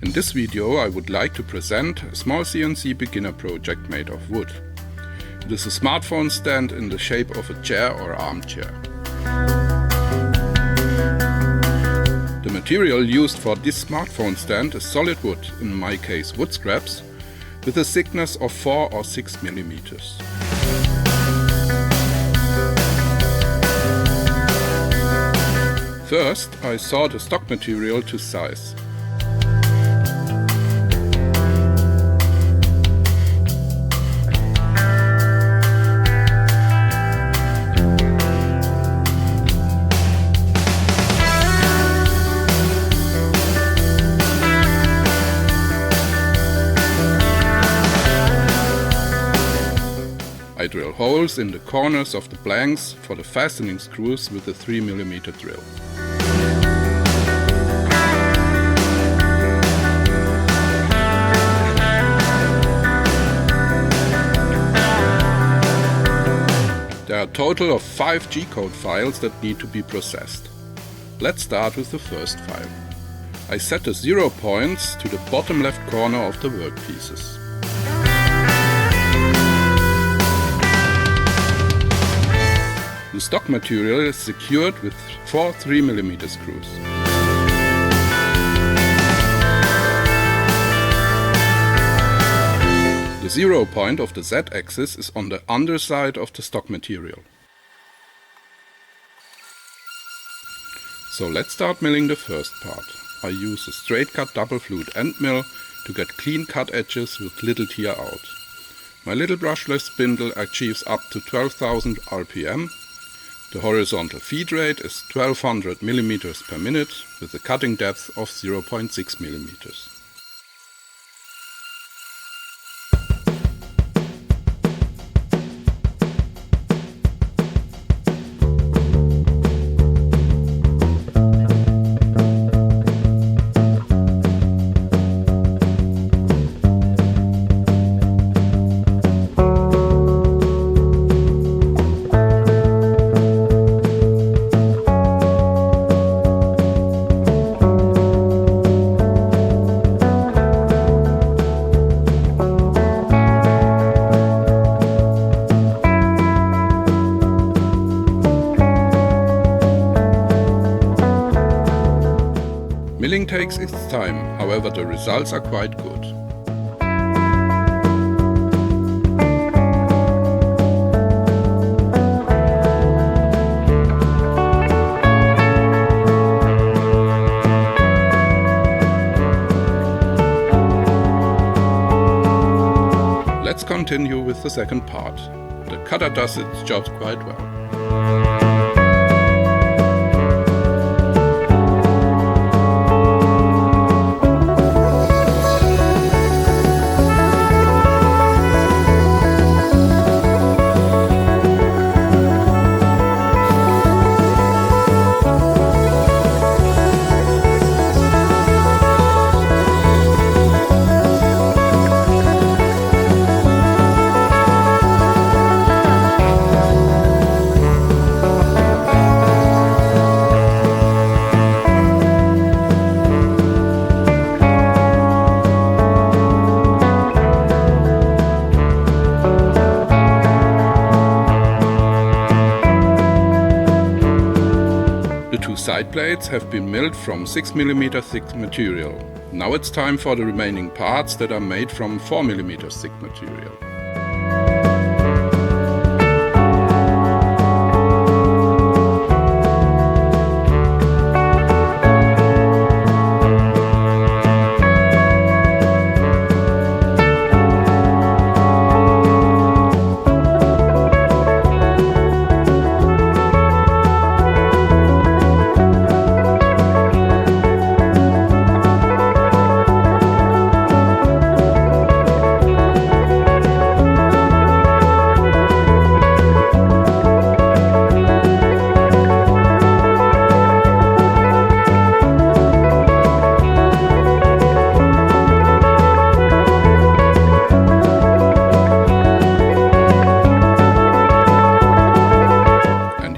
In this video I would like to present a small CNC beginner project made of wood. It is a smartphone stand in the shape of a chair or armchair. The material used for this smartphone stand is solid wood, in my case wood scraps, with a thickness of 4 or 6 millimeters. First, I saw the stock material to size. I drill holes in the corners of the blanks for the fastening screws with a 3 mm drill. There are a total of 5 G-code files that need to be processed. Let's start with the first file. I set the 0 points to the bottom left corner of the workpieces. The stock material is secured with 4 3 mm screws. The 0 point of the Z-axis is on the underside of the stock material. So let's start milling the first part. I use a straight cut double flute end mill to get clean cut edges with little tear out. My little brushless spindle achieves up to 12,000 RPM. The horizontal feed rate is 1200 mm per minute with a cutting depth of 0.6 mm. Milling takes its time, however the results are quite good. Let's continue with the second part. The cutter does its job quite well. The 2 side plates have been milled from 6 mm thick material. Now it's time for the remaining parts that are made from 4 mm thick material.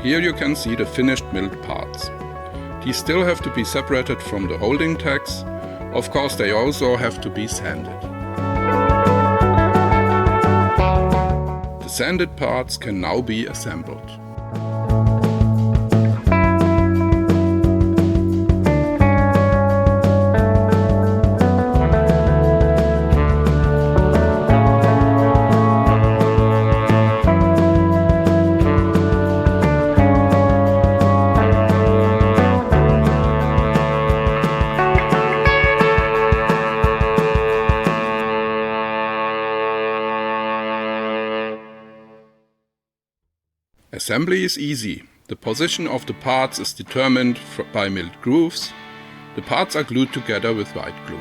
Here you can see the finished milled parts. These still have to be separated from the holding tags, Of course, they also have to be sanded. The sanded parts can now be assembled. Assembly is easy. The position of the parts is determined by milled grooves. The parts are glued together with white glue.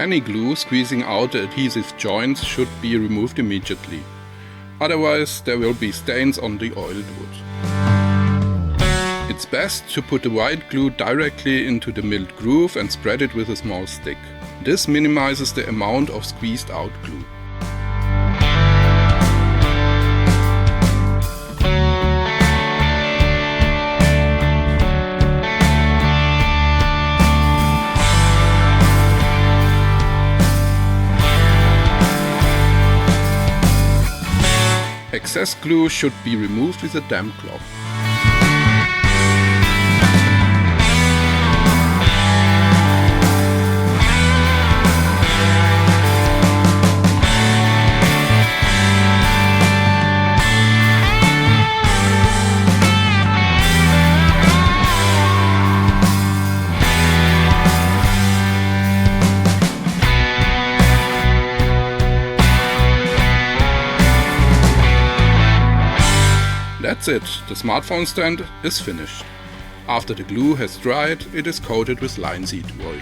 Any glue squeezing out the adhesive joints should be removed immediately. Otherwise, there will be stains on the oiled wood. It's best to put the white glue directly into the milled groove and spread it with a small stick. This minimizes the amount of squeezed out glue. Excess glue should be removed with a damp cloth. That's it, the smartphone stand is finished. After the glue has dried, it is coated with linseed oil.